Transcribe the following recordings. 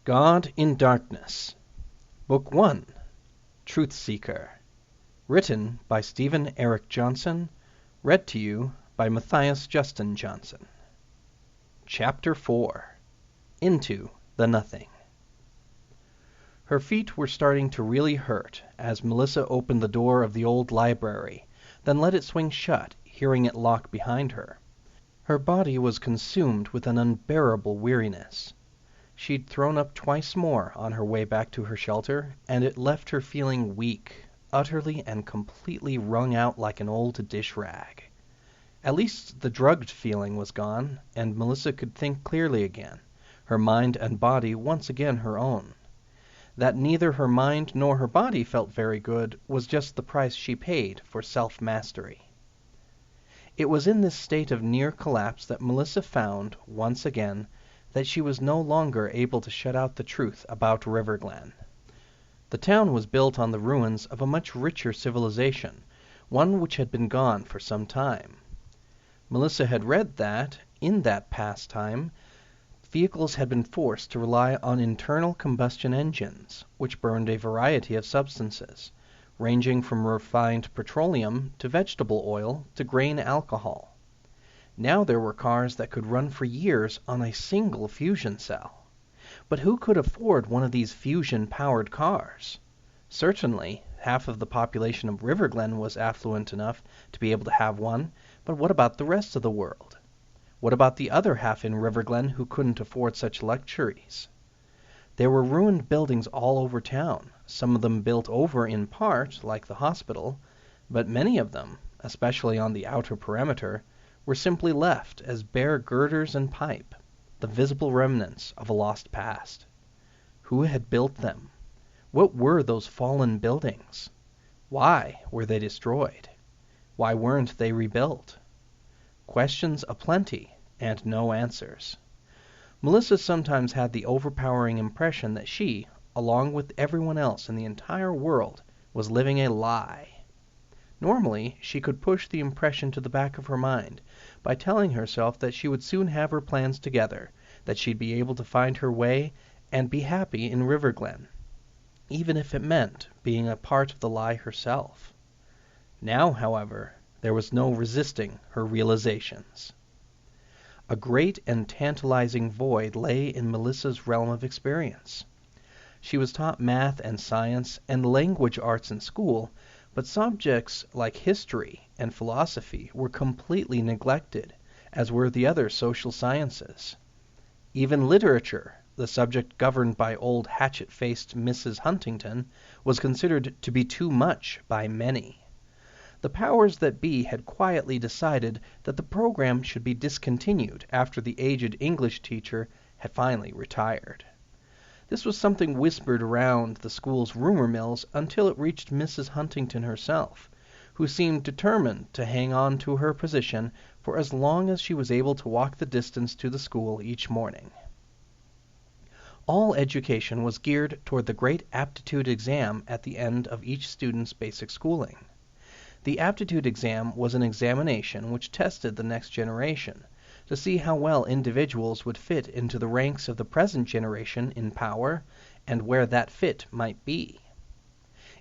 God in Darkness, Book 1, Truthseeker, written by Stephen Eric Johnson, read to you by Matthias Justin Johnson. Chapter 4, Into the Nothing. Her feet were starting to really hurt as Melissa opened the door of the old library, then let it swing shut, hearing it lock behind her. Her body was consumed with an unbearable weariness. She'd thrown up twice more on her way back to her shelter, and it left her feeling weak, utterly and completely wrung out like an old dish rag. At least the drugged feeling was gone, and Melissa could think clearly again, her mind and body once again her own. That neither her mind nor her body felt very good was just the price she paid for self-mastery. It was in this state of near collapse that Melissa found, once again, that she was no longer able to shut out the truth about Riverglen. The town was built on the ruins of a much richer civilization, one which had been gone for some time. Melissa had read that, in that past time, vehicles had been forced to rely on internal combustion engines, which burned a variety of substances, ranging from refined petroleum to vegetable oil to grain alcohol. Now there were cars that could run for years on a single fusion cell. But who could afford one of these fusion-powered cars? Certainly, half of the population of Riverglen was affluent enough to be able to have one, but what about the rest of the world? What about the other half in Riverglen who couldn't afford such luxuries? There were ruined buildings all over town, some of them built over in part, like the hospital, but many of them, especially on the outer perimeter, were simply left as bare girders and pipe, the visible remnants of a lost past. Who had built them? What were those fallen buildings? Why were they destroyed? Why weren't they rebuilt? Questions aplenty, and no answers. Melissa sometimes had the overpowering impression that she, along with everyone else in the entire world, was living a lie. Normally, she could push the impression to the back of her mind by telling herself that she would soon have her plans together, that she'd be able to find her way and be happy in Riverglen, even if it meant being a part of the lie herself. Now, however, there was no resisting her realizations. A great and tantalizing void lay in Melissa's realm of experience. She was taught math and science and language arts in school, but subjects like history and philosophy were completely neglected, as were the other social sciences. Even literature, the subject governed by old hatchet-faced Mrs. Huntington, was considered to be too much by many. The powers that be had quietly decided that the program should be discontinued after the aged English teacher had finally retired. This was something whispered around the school's rumor mills until it reached Mrs. Huntington herself, who seemed determined to hang on to her position for as long as she was able to walk the distance to the school each morning. All education was geared toward the great aptitude exam at the end of each student's basic schooling. The aptitude exam was an examination which tested the next generation, to see how well individuals would fit into the ranks of the present generation in power, and where that fit might be.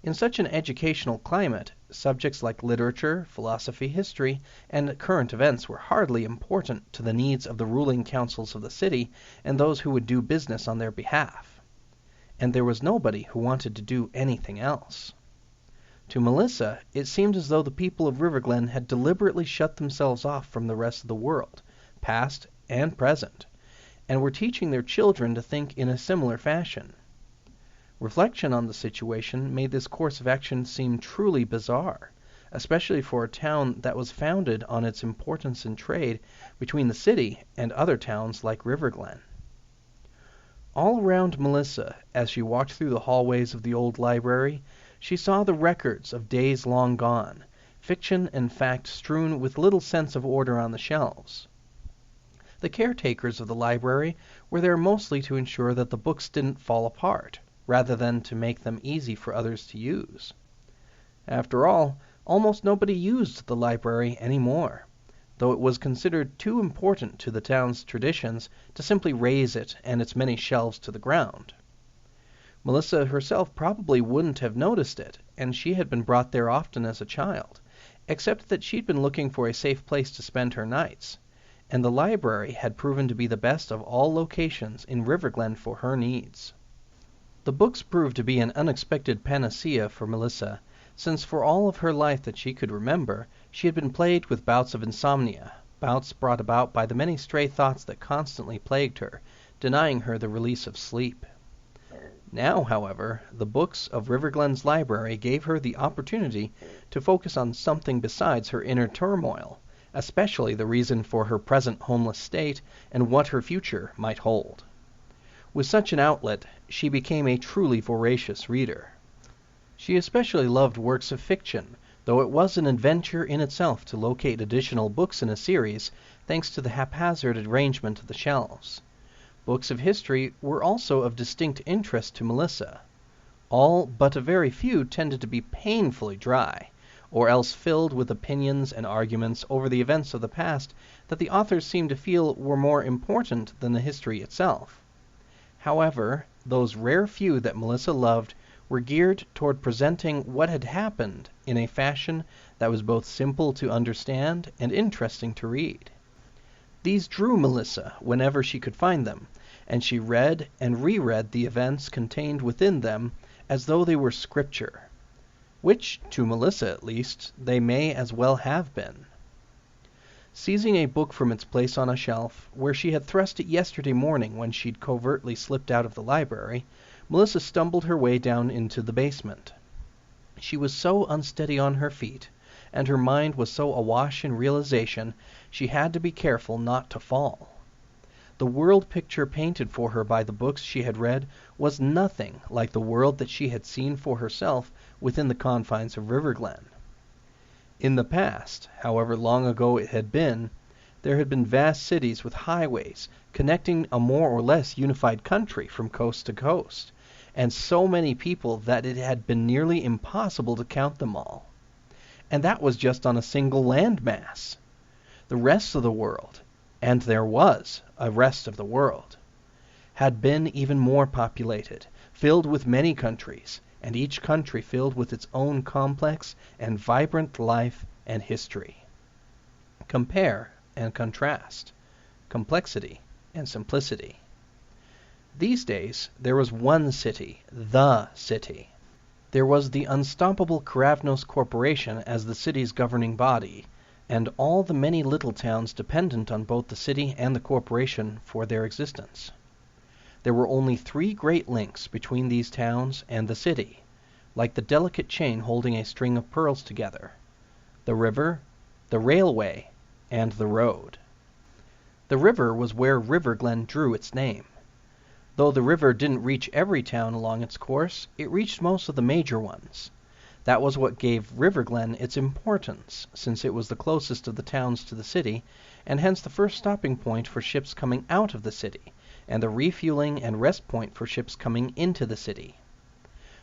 In such an educational climate, subjects like literature, philosophy, history, and current events were hardly important to the needs of the ruling councils of the city and those who would do business on their behalf. And there was nobody who wanted to do anything else. To Melissa, it seemed as though the people of Riverglen had deliberately shut themselves off from the rest of the world, past and present, and were teaching their children to think in a similar fashion. Reflection on the situation made this course of action seem truly bizarre, especially for a town that was founded on its importance in trade between the city and other towns like Riverglen. All around Melissa, as she walked through the hallways of the old library, she saw the records of days long gone, fiction and fact strewn with little sense of order on the shelves. The caretakers of the library were there mostly to ensure that the books didn't fall apart, rather than to make them easy for others to use. After all, almost nobody used the library anymore. though it was considered too important to the town's traditions to simply raze it and its many shelves to the ground. Melissa herself probably wouldn't have noticed it, and she had been brought there often as a child, except that she'd been looking for a safe place to spend her nights, and the library had proven to be the best of all locations in Riverglen for her needs. The books proved to be an unexpected panacea for Melissa, since for all of her life that she could remember, she had been plagued with bouts of insomnia, bouts brought about by the many stray thoughts that constantly plagued her, denying her the release of sleep. Now, however, the books of Riverglen's library gave her the opportunity to focus on something besides her inner turmoil, especially the reason for her present homeless state and what her future might hold. With such an outlet, she became a truly voracious reader. She especially loved works of fiction, though it was an adventure in itself to locate additional books in a series, thanks to the haphazard arrangement of the shelves. Books of history were also of distinct interest to Melissa. All but a very few tended to be painfully dry, or else filled with opinions and arguments over the events of the past that the authors seemed to feel were more important than the history itself. However, those rare few that Melissa loved were geared toward presenting what had happened in a fashion that was both simple to understand and interesting to read. These drew Melissa whenever she could find them, and she read and reread the events contained within them as though they were scripture, which, to Melissa at least, they may as well have been. Seizing a book from its place on a shelf, where she had thrust it yesterday morning when she'd covertly slipped out of the library, Melissa stumbled her way down into the basement. She was so unsteady on her feet, and her mind was so awash in realization, she had to be careful not to fall. The world picture painted for her by the books she had read was nothing like the world that she had seen for herself within the confines of Riverglen. In the past, however long ago it had been, there had been vast cities with highways connecting a more or less unified country from coast to coast, and so many people that it had been nearly impossible to count them all. And that was just on a single land mass. The rest of the world, and there was a rest of the world, had been even more populated, filled with many countries, and each country filled with its own complex and vibrant life and history. Compare and contrast, complexity and simplicity. These days, there was one city, the city. There was the unstoppable Karavnos Corporation as the city's governing body, and all the many little towns dependent on both the city and the corporation for their existence. There were only 3 great links between these towns and the city, like the delicate chain holding a string of pearls together: the river, the railway, and the road. The river was where Riverglen drew its name. Though the river didn't reach every town along its course, it reached most of the major ones. That was what gave Riverglen its importance, since it was the closest of the towns to the city, and hence the first stopping point for ships coming out of the city, and the refueling and rest point for ships coming into the city.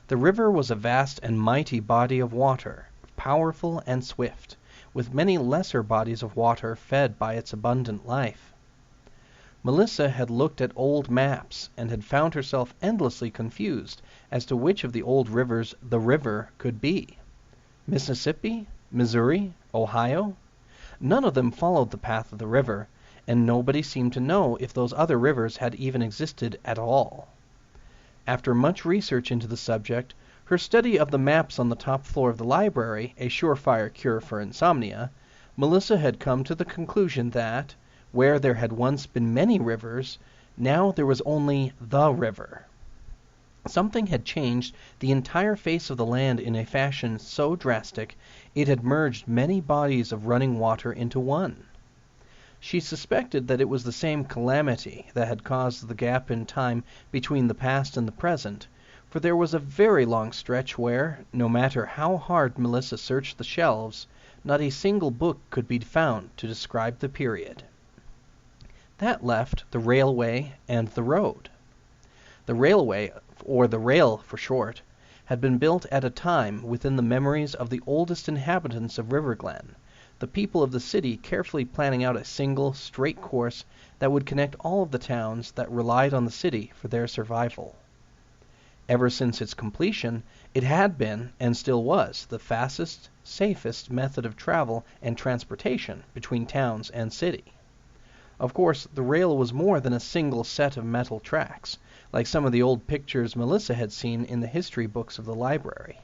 The river was a vast and mighty body of water, powerful and swift, with many lesser bodies of water fed by its abundant life. Melissa had looked at old maps and had found herself endlessly confused as to which of the old rivers the river could be. Mississippi? Missouri? Ohio? None of them followed the path of the river, and nobody seemed to know if those other rivers had even existed at all. After much research into the subject, her study of the maps on the top floor of the library, a surefire cure for insomnia, Melissa had come to the conclusion that, where there had once been many rivers, now there was only the river. Something had changed the entire face of the land in a fashion so drastic it had merged many bodies of running water into one. She suspected that it was the same calamity that had caused the gap in time between the past and the present, for there was a very long stretch where, no matter how hard Melissa searched the shelves, not a single book could be found to describe the period. That left the railway and the road. The railway, or the rail for short, had been built at a time within the memories of the oldest inhabitants of Riverglen, the people of the city carefully planning out a single, straight course that would connect all of the towns that relied on the city for their survival. Ever since its completion, it had been, and still was, the fastest, safest method of travel and transportation between towns and city. Of course, the rail was more than a single set of metal tracks, like some of the old pictures Melissa had seen in the history books of the library.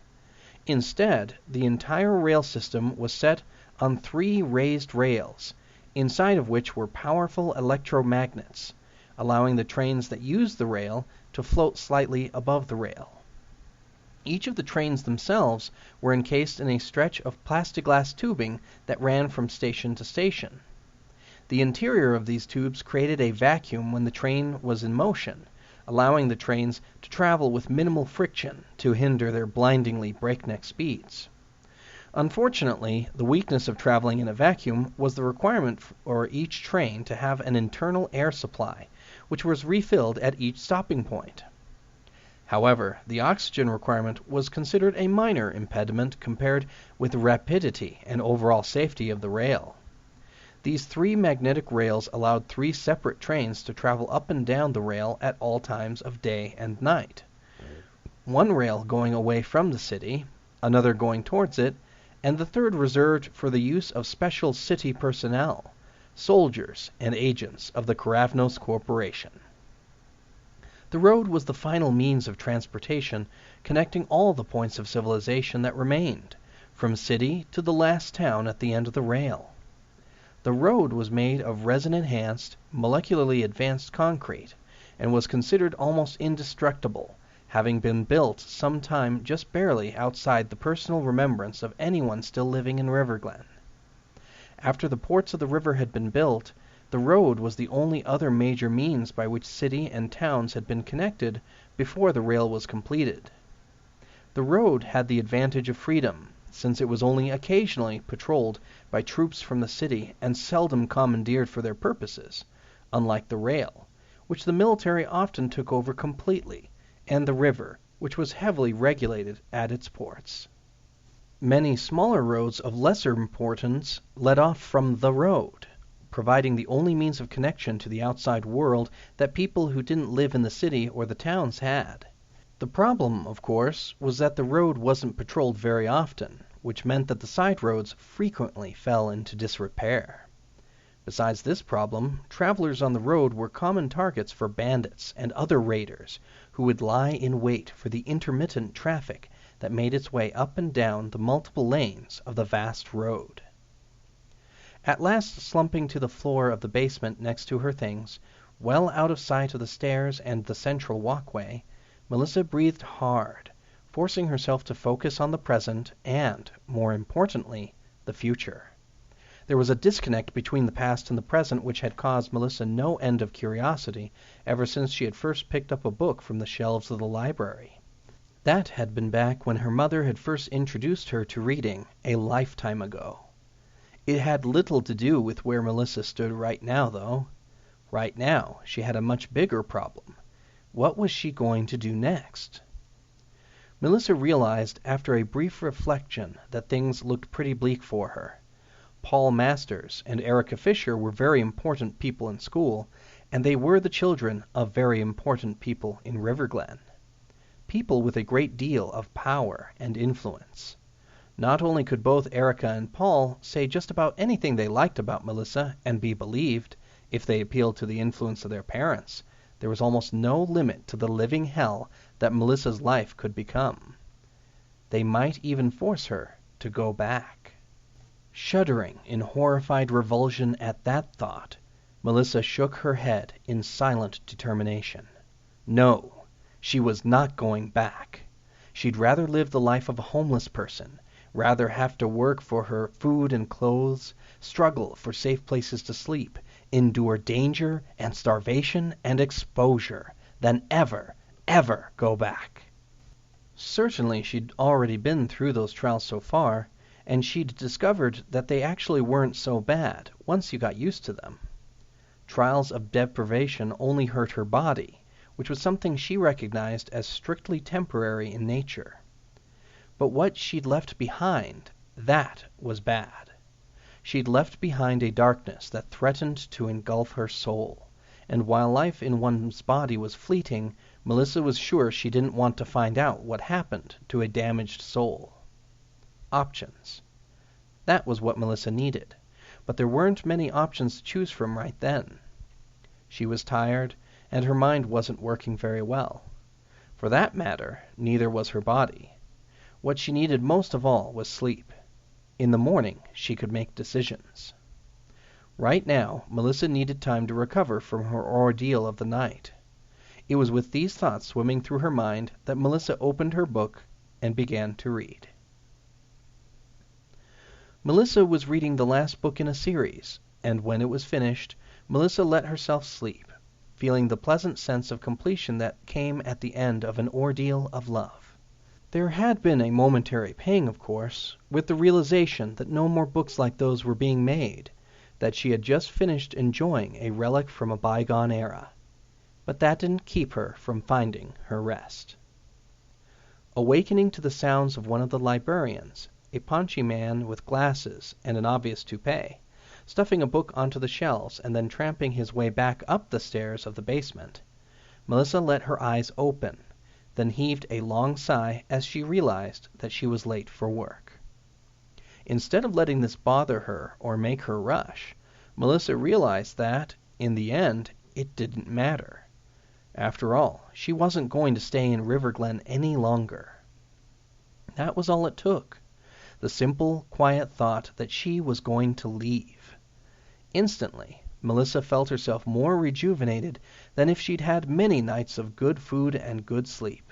Instead, the entire rail system was set on 3 raised rails, inside of which were powerful electromagnets, allowing the trains that used the rail to float slightly above the rail. Each of the trains themselves were encased in a stretch of plexiglass tubing that ran from station to station. The interior of these tubes created a vacuum when the train was in motion, allowing the trains to travel with minimal friction to hinder their blindingly breakneck speeds. Unfortunately, the weakness of traveling in a vacuum was the requirement for each train to have an internal air supply, which was refilled at each stopping point. However, the oxygen requirement was considered a minor impediment compared with the rapidity and overall safety of the rail. These 3 magnetic rails allowed 3 separate trains to travel up and down the rail at all times of day and night. One rail going away from the city, another going towards it, and the third reserved for the use of special city personnel, soldiers and agents of the Karavnos Corporation. The road was the final means of transportation connecting all the points of civilization that remained, from city to the last town at the end of the rail. The road was made of resin-enhanced, molecularly advanced concrete, and was considered almost indestructible, having been built some time just barely outside the personal remembrance of anyone still living in Riverglen. After the ports of the river had been built, the road was the only other major means by which city and towns had been connected before the rail was completed. The road had the advantage of freedom, since it was only occasionally patrolled by troops from the city and seldom commandeered for their purposes, unlike the rail, which the military often took over completely, and the river, which was heavily regulated at its ports. Many smaller roads of lesser importance led off from the road, providing the only means of connection to the outside world that people who didn't live in the city or the towns had. The problem, of course, was that the road wasn't patrolled very often, which meant that the side roads frequently fell into disrepair. Besides this problem, travelers on the road were common targets for bandits and other raiders who would lie in wait for the intermittent traffic that made its way up and down the multiple lanes of the vast road. At last slumping to the floor of the basement next to her things, well out of sight of the stairs and the central walkway, Melissa breathed hard, forcing herself to focus on the present and, more importantly, the future. There was a disconnect between the past and the present which had caused Melissa no end of curiosity ever since she had first picked up a book from the shelves of the library. That had been back when her mother had first introduced her to reading, a lifetime ago. It had little to do with where Melissa stood right now, though. Right now, she had a much bigger problem. What was she going to do next? Melissa realized after a brief reflection that things looked pretty bleak for her. Paul Masters and Erica Fisher were very important people in school, and they were the children of very important people in Riverglen. People with a great deal of power and influence. Not only could both Erica and Paul say just about anything they liked about Melissa and be believed, if they appealed to the influence of their parents, there was almost no limit to the living hell that Melissa's life could become. They might even force her to go back. Shuddering in horrified revulsion at that thought, Melissa shook her head in silent determination. No, she was not going back. She'd rather live the life of a homeless person, rather have to work for her food and clothes, struggle for safe places to sleep, endure danger and starvation and exposure, than ever go back. Certainly she'd already been through those trials so far, and she'd discovered that they actually weren't so bad once you got used to them. Trials of deprivation only hurt her body, which was something she recognized as strictly temporary in nature. But what she'd left behind, that was bad. She'd left behind a darkness that threatened to engulf her soul, and while life in one's body was fleeting, Melissa was sure she didn't want to find out what happened to a damaged soul. Options. That was what Melissa needed, but there weren't many options to choose from right then. She was tired, and her mind wasn't working very well. For that matter, neither was her body. What she needed most of all was sleep. In the morning, she could make decisions. Right now, Melissa needed time to recover from her ordeal of the night. It was with these thoughts swimming through her mind that Melissa opened her book and began to read. Melissa was reading the last book in a series, and when it was finished, Melissa let herself sleep, feeling the pleasant sense of completion that came at the end of an ordeal of love. There had been a momentary pang, of course, with the realization that no more books like those were being made, that she had just finished enjoying a relic from a bygone era. But that didn't keep her from finding her rest. Awakening to the sounds of one of the librarians, a paunchy man with glasses and an obvious toupee, stuffing a book onto the shelves and then tramping his way back up the stairs of the basement, Melissa let her eyes open, then heaved a long sigh as she realized that she was late for work. Instead of letting this bother her or make her rush, Melissa realized that, in the end, it didn't matter. After all, she wasn't going to stay in River Glen any longer. That was all it took. The simple, quiet thought that she was going to leave. Instantly, Melissa felt herself more rejuvenated than if she'd had many nights of good food and good sleep.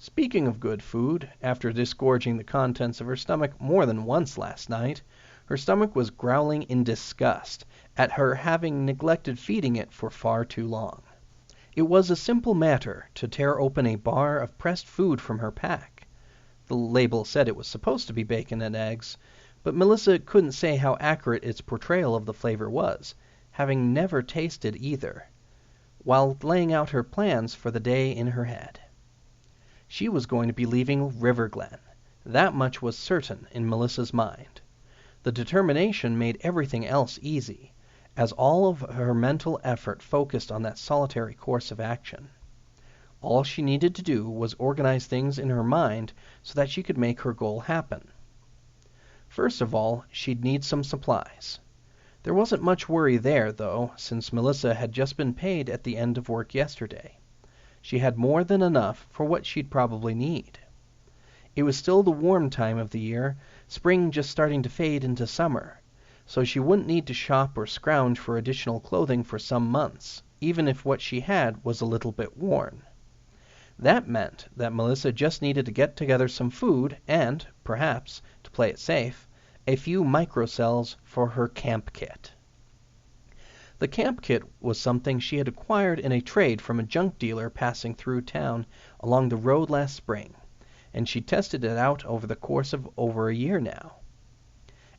Speaking of good food, after disgorging the contents of her stomach more than once last night, her stomach was growling in disgust at her having neglected feeding it for far too long. It was a simple matter to tear open a bar of pressed food from her pack. The label said it was supposed to be bacon and eggs, but Melissa couldn't say how accurate its portrayal of the flavor was, having never tasted either, while laying out her plans for the day in her head. She was going to be leaving River Glen. That much was certain in Melissa's mind. The determination made everything else easy, as all of her mental effort focused on that solitary course of action. All she needed to do was organize things in her mind so that she could make her goal happen. First of all, she'd need some supplies. There wasn't much worry there, though, since Melissa had just been paid at the end of work yesterday. She had more than enough for what she'd probably need. It was still the warm time of the year, spring just starting to fade into summer, so she wouldn't need to shop or scrounge for additional clothing for some months, even if what she had was a little bit worn. That meant that Melissa just needed to get together some food and, perhaps, to play it safe, a few microcells for her camp kit. The camp kit was something she had acquired in a trade from a junk dealer passing through town along the road last spring, and she tested it out over the course of over a year now.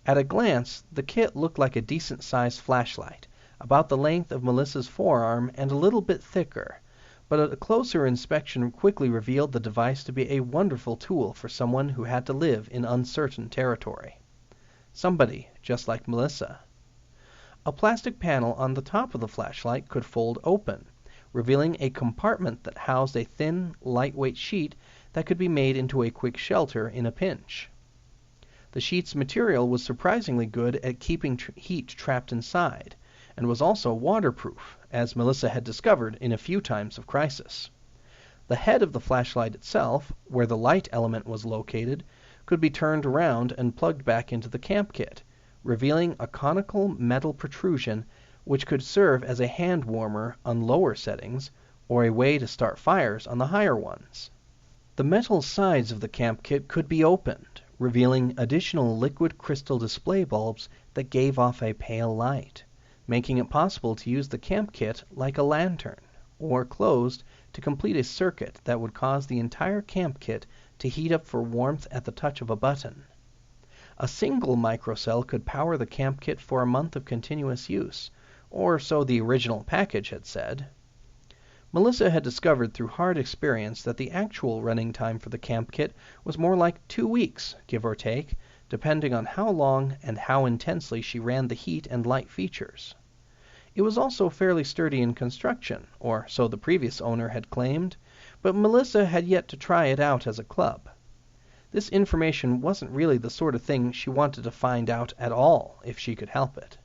At a glance, the kit looked like a decent-sized flashlight, about the length of Melissa's forearm and a little bit thicker, but a closer inspection quickly revealed the device to be a wonderful tool for someone who had to live in uncertain territory. Somebody just like Melissa. A plastic panel on the top of the flashlight could fold open, revealing a compartment that housed a thin, lightweight sheet that could be made into a quick shelter in a pinch. The sheet's material was surprisingly good at keeping heat trapped inside, and was also waterproof, as Melissa had discovered in a few times of crisis. The head of the flashlight itself, where the light element was located, could be turned around and plugged back into the camp kit, revealing a conical metal protrusion which could serve as a hand warmer on lower settings or a way to start fires on the higher ones. The metal sides of the camp kit could be opened, revealing additional liquid crystal display bulbs that gave off a pale light, making it possible to use the camp kit like a lantern, or closed to complete a circuit that would cause the entire camp kit to heat up for warmth at the touch of a button. A single microcell could power the camp kit for a month of continuous use, or so the original package had said. Melissa had discovered through hard experience that the actual running time for the camp kit was more like 2 weeks, give or take, depending on how long and how intensely she ran the heat and light features. It was also fairly sturdy in construction, or so the previous owner had claimed, but Melissa had yet to try it out as a club. This information wasn't really the sort of thing she wanted to find out at all if she could help it.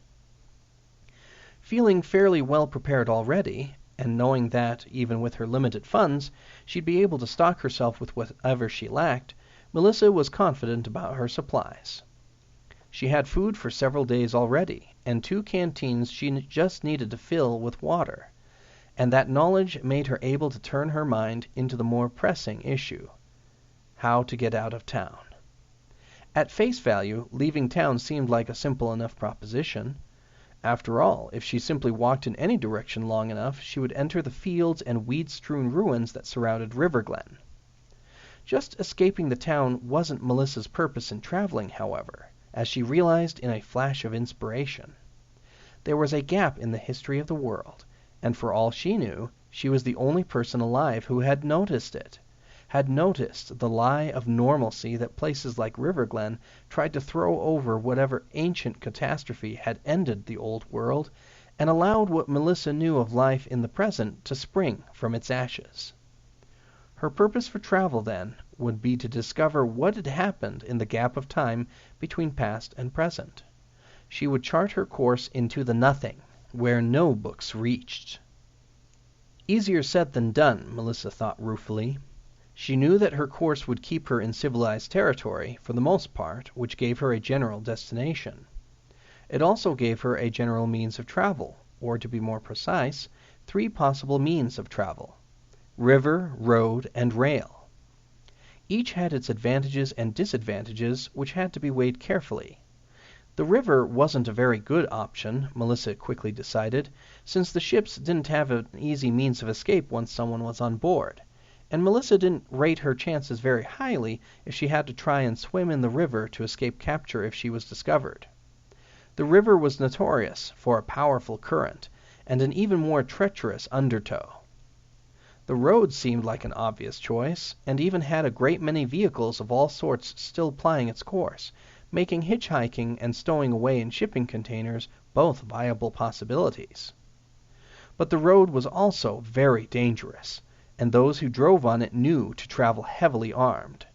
Feeling fairly well prepared already, and knowing that, even with her limited funds, she'd be able to stock herself with whatever she lacked, Melissa was confident about her supplies. She had food for several days already, and 2 canteens she just needed to fill with water, and that knowledge made her able to turn her mind into the more pressing issue: how to get out of town. At face value, leaving town seemed like a simple enough proposition. After all, if she simply walked in any direction long enough, she would enter the fields and weed-strewn ruins that surrounded River Glen. Just escaping the town wasn't Melissa's purpose in traveling, however, as she realized in a flash of inspiration. There was a gap in the history of the world, and for all she knew, she was the only person alive who had noticed it, had noticed the lie of normalcy that places like River Glen tried to throw over whatever ancient catastrophe had ended the old world, and allowed what Melissa knew of life in the present to spring from its ashes. Her purpose for travel, then, would be to discover what had happened in the gap of time between past and present. She would chart her course into the nothing, where no books reached. Easier said than done, Melissa thought ruefully. She knew that her course would keep her in civilized territory, for the most part, which gave her a general destination. It also gave her a general means of travel, or to be more precise, 3 possible means of travel: river, road, and rail. Each had its advantages and disadvantages, which had to be weighed carefully. The river wasn't a very good option, Melissa quickly decided, since the ships didn't have an easy means of escape once someone was on board, and Melissa didn't rate her chances very highly if she had to try and swim in the river to escape capture if she was discovered. The river was notorious for a powerful current and an even more treacherous undertow. The road seemed like an obvious choice, and even had a great many vehicles of all sorts still plying its course, making hitchhiking and stowing away in shipping containers both viable possibilities. But the road was also very dangerous, and those who drove on it knew to travel heavily armed.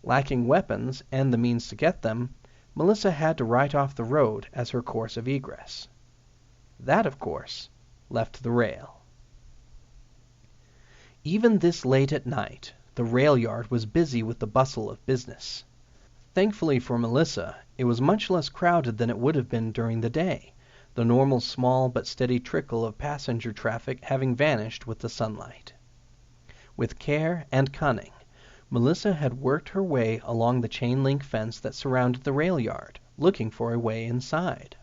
Lacking weapons and the means to get them, Melissa had to write off the road as her course of egress. That, of course, left the rail. Even this late at night, the rail yard was busy with the bustle of business. Thankfully for Melissa, it was much less crowded than it would have been during the day, the normal small but steady trickle of passenger traffic having vanished with the sunlight. With care and cunning, Melissa had worked her way along the chain-link fence that surrounded the rail yard, looking for a way inside.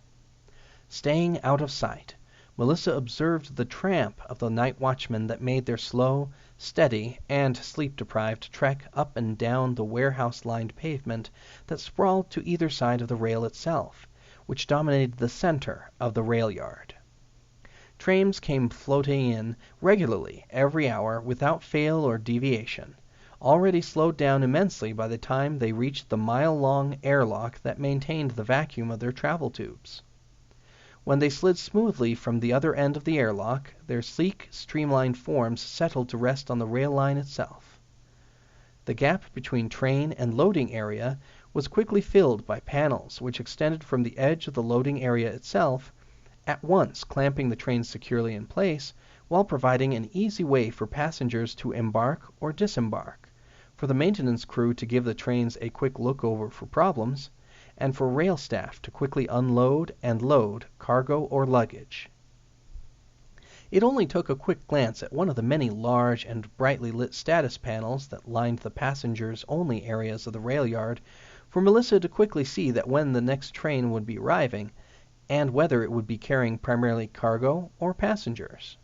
Staying out of sight, Melissa observed the tramp of the night watchmen that made their slow, steady, and sleep-deprived trek up and down the warehouse-lined pavement that sprawled to either side of the rail itself, which dominated the center of the rail yard. Trains came floating in regularly every hour without fail or deviation, already slowed down immensely by the time they reached the mile-long airlock that maintained the vacuum of their travel tubes. When they slid smoothly from the other end of the airlock, their sleek, streamlined forms settled to rest on the rail line itself. The gap between train and loading area was quickly filled by panels which extended from the edge of the loading area itself, at once clamping the train securely in place, while providing an easy way for passengers to embark or disembark, for the maintenance crew to give the trains a quick look-over for problems, and for rail staff to quickly unload and load cargo or luggage. It only took a quick glance at one of the many large and brightly lit status panels that lined the passengers-only areas of the rail yard for Melissa to quickly see that when the next train would be arriving, and whether it would be carrying primarily cargo or passengers.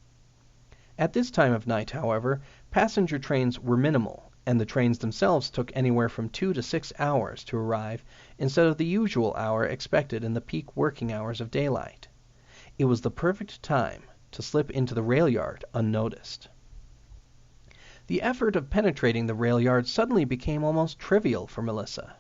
At this time of night, however, passenger trains were minimal, and the trains themselves took anywhere from 2 to 6 hours to arrive instead of the usual hour expected in the peak working hours of daylight. It was the perfect time to slip into the rail yard unnoticed. The effort of penetrating the rail yard suddenly became almost trivial for Melissa.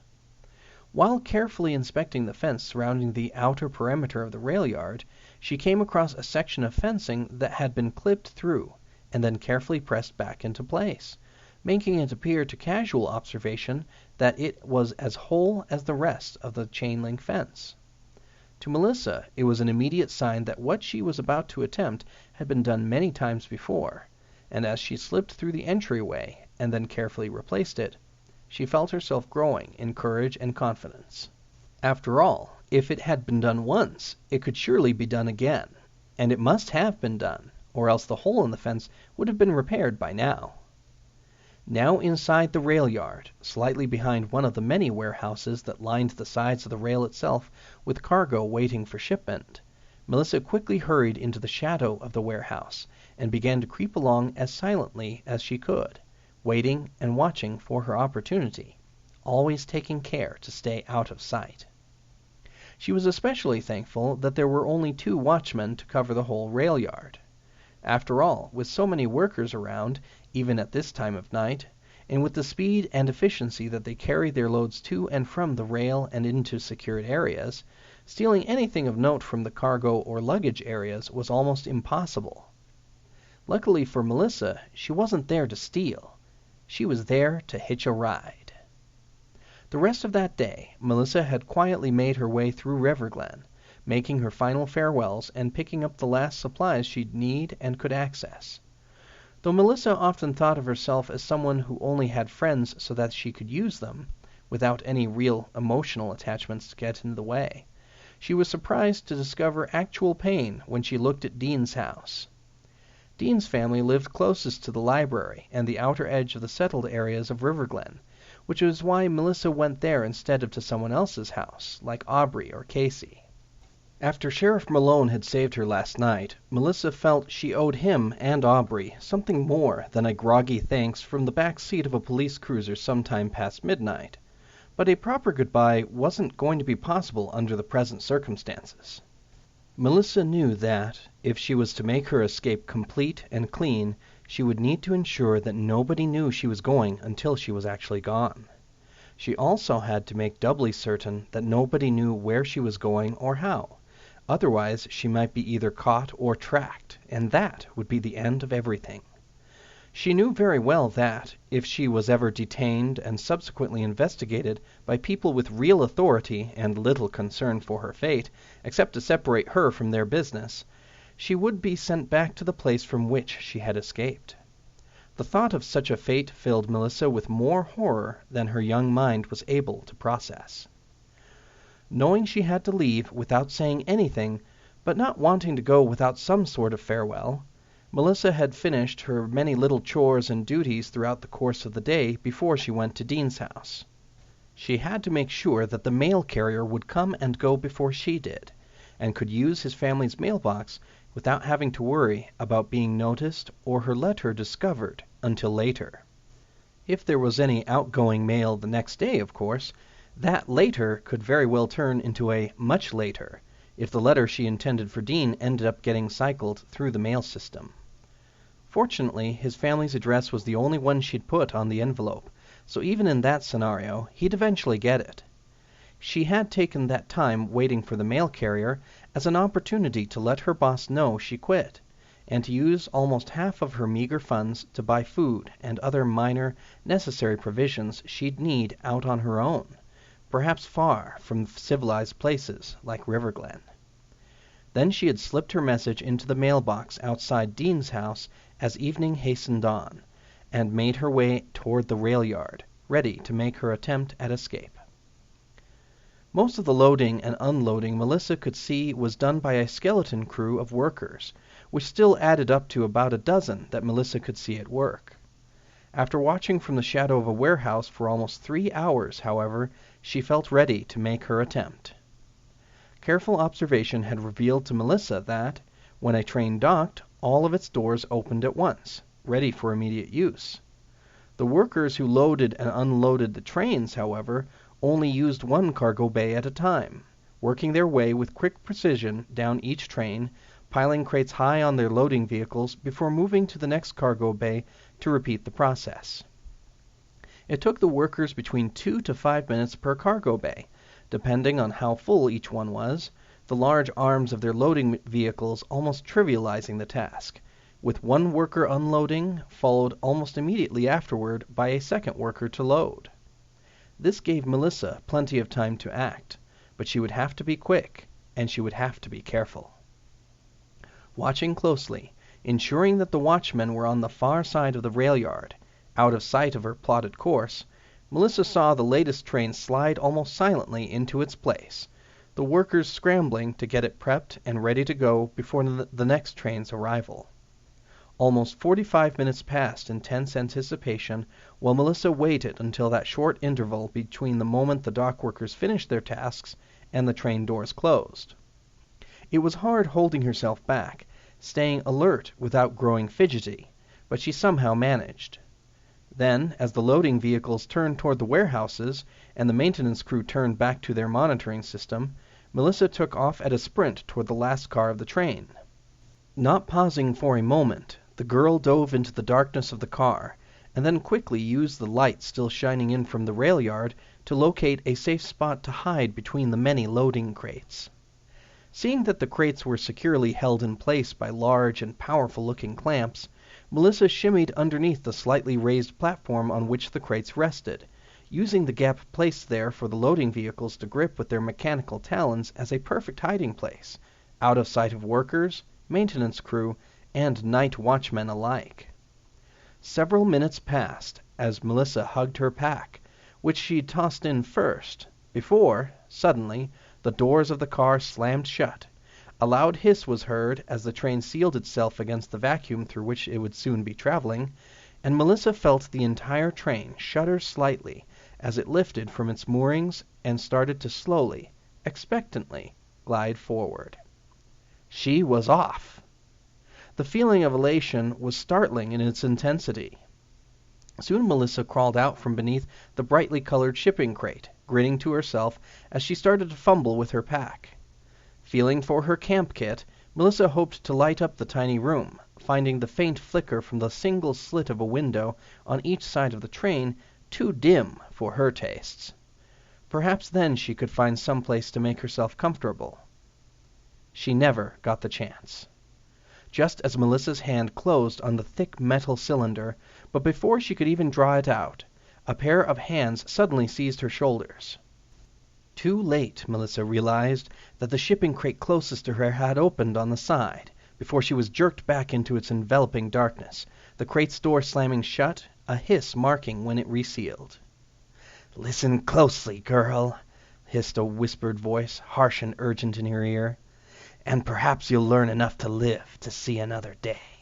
While carefully inspecting the fence surrounding the outer perimeter of the rail yard, she came across a section of fencing that had been clipped through and then carefully pressed back into place, making it appear to casual observation that it was as whole as the rest of the chain-link fence. To Melissa, it was an immediate sign that what she was about to attempt had been done many times before, and as she slipped through the entryway and then carefully replaced it, she felt herself growing in courage and confidence. After all, if it had been done once, it could surely be done again, and it must have been done, or else the hole in the fence would have been repaired by now. Now inside the rail yard, slightly behind one of the many warehouses that lined the sides of the rail itself with cargo waiting for shipment, Melissa quickly hurried into the shadow of the warehouse and began to creep along as silently as she could, waiting and watching for her opportunity, always taking care to stay out of sight. She was especially thankful that there were only 2 watchmen to cover the whole rail yard. After all, with so many workers around, even at this time of night, and with the speed and efficiency that they carried their loads to and from the rail and into secured areas, stealing anything of note from the cargo or luggage areas was almost impossible. Luckily for Melissa, she wasn't there to steal. She was there to hitch a ride. The rest of that day, Melissa had quietly made her way through Riverglen, making her final farewells and picking up the last supplies she'd need and could access. Though Melissa often thought of herself as someone who only had friends so that she could use them, without any real emotional attachments to get in the way, she was surprised to discover actual pain when she looked at Dean's house. Dean's family lived closest to the library and the outer edge of the settled areas of Riverglen, which was why Melissa went there instead of to someone else's house, like Aubrey or Casey. After Sheriff Malone had saved her last night, Melissa felt she owed him and Aubrey something more than a groggy thanks from the back seat of a police cruiser sometime past midnight. But a proper goodbye wasn't going to be possible under the present circumstances. Melissa knew that, if she was to make her escape complete and clean, she would need to ensure that nobody knew she was going until she was actually gone. She also had to make doubly certain that nobody knew where she was going or how. Otherwise, she might be either caught or tracked, and that would be the end of everything. She knew very well that, if she was ever detained and subsequently investigated by people with real authority and little concern for her fate, except to separate her from their business, she would be sent back to the place from which she had escaped. The thought of such a fate filled Melissa with more horror than her young mind was able to process. Knowing she had to leave without saying anything, but not wanting to go without some sort of farewell, Melissa had finished her many little chores and duties throughout the course of the day before she went to Dean's house. She had to make sure that the mail carrier would come and go before she did, and could use his family's mailbox without having to worry about being noticed or her letter discovered until later. If there was any outgoing mail the next day, of course, that later could very well turn into a much later if the letter she intended for Dean ended up getting cycled through the mail system. Fortunately, his family's address was the only one she'd put on the envelope, so even in that scenario, he'd eventually get it. She had taken that time waiting for the mail carrier as an opportunity to let her boss know she quit, and to use almost half of her meager funds to buy food and other minor, necessary provisions she'd need out on her own, perhaps far from civilized places like Riverglen. Then she had slipped her message into the mailbox outside Dean's house as evening hastened on, and made her way toward the rail yard, ready to make her attempt at escape. Most of the loading and unloading Melissa could see was done by a skeleton crew of workers, which still added up to about a dozen that Melissa could see at work. After watching from the shadow of a warehouse for almost 3 hours, however, she felt ready to make her attempt. Careful observation had revealed to Melissa that, when a train docked, all of its doors opened at once, ready for immediate use. The workers who loaded and unloaded the trains, however, only used one cargo bay at a time, working their way with quick precision down each train, piling crates high on their loading vehicles before moving to the next cargo bay to repeat the process. It took the workers between 2 to 5 minutes per cargo bay, depending on how full each one was, the large arms of their loading vehicles almost trivializing the task, with one worker unloading, followed almost immediately afterward by a second worker to load. This gave Melissa plenty of time to act, but she would have to be quick, and she would have to be careful. Watching closely, ensuring that the watchmen were on the far side of the rail yard, out of sight of her plotted course, Melissa saw the latest train slide almost silently into its place, the workers scrambling to get it prepped and ready to go before the next train's arrival. Almost 45 minutes passed in tense anticipation while Melissa waited until that short interval between the moment the dock workers finished their tasks and the train doors closed. It was hard holding herself back, staying alert without growing fidgety, but she somehow managed. Then, as the loading vehicles turned toward the warehouses and the maintenance crew turned back to their monitoring system, Melissa took off at a sprint toward the last car of the train. Not pausing for a moment, the girl dove into the darkness of the car, and then quickly used the light still shining in from the rail yard to locate a safe spot to hide between the many loading crates. Seeing that the crates were securely held in place by large and powerful-looking clamps, Melissa shimmied underneath the slightly raised platform on which the crates rested, using the gap placed there for the loading vehicles to grip with their mechanical talons as a perfect hiding place, out of sight of workers, maintenance crew, and night watchmen alike. Several minutes passed as Melissa hugged her pack, which she'd tossed in first, before, suddenly, the doors of the car slammed shut. A loud hiss was heard as the train sealed itself against the vacuum through which it would soon be traveling, and Melissa felt the entire train shudder slightly as it lifted from its moorings and started to slowly, expectantly, glide forward. She was off! The feeling of elation was startling in its intensity. Soon Melissa crawled out from beneath the brightly colored shipping crate, grinning to herself as she started to fumble with her pack. Feeling for her camp kit, Melissa hoped to light up the tiny room, finding the faint flicker from the single slit of a window on each side of the train too dim for her tastes. Perhaps then she could find some place to make herself comfortable. She never got the chance. Just as Melissa's hand closed on the thick metal cylinder, but before she could even draw it out, a pair of hands suddenly seized her shoulders. Too late, Melissa realized that the shipping crate closest to her had opened on the side, before she was jerked back into its enveloping darkness, the crate's door slamming shut, a hiss marking when it resealed. "Listen closely, girl," hissed a whispered voice, harsh and urgent in her ear, "and perhaps you'll learn enough to live to see another day."